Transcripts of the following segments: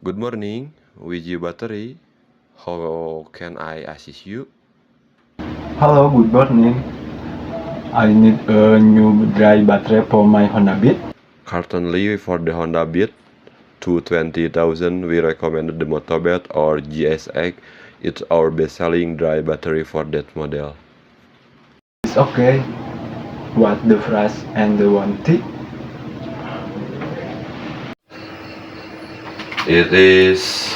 Good morning, Wiji Battery. How can I assist you? Hello, good morning. I need a new dry battery for my Honda Beat. Currently, for the Honda Beat 220,000, we recommended the Motobet or GSX. It's our best-selling dry battery for that model. It's okay. What the price and the warranty? It is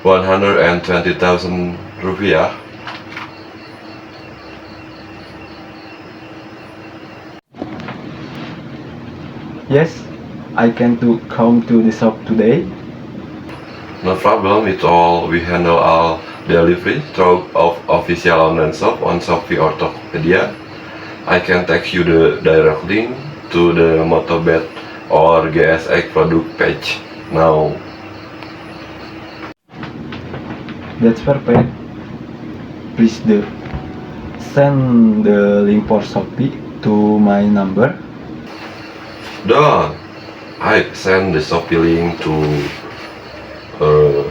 120,000 rupiah. Yes, I can come to the shop today. No problem, it's all. We handle all delivery through official online shop on Shopee or Tokopedia. I can text you the direct link to the Motobet or GSX product page now. That's perfect. Please send the link for Shopee to my number. Done. I send the Shopee link to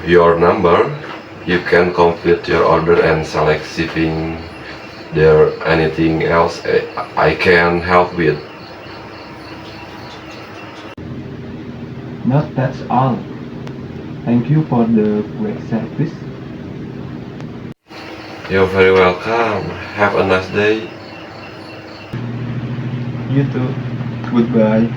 your number. You can complete your order and select shipping. There anything else I can help with? No, that's all. Thank you for the quick service. You're very welcome. Have a nice day. You too. Goodbye.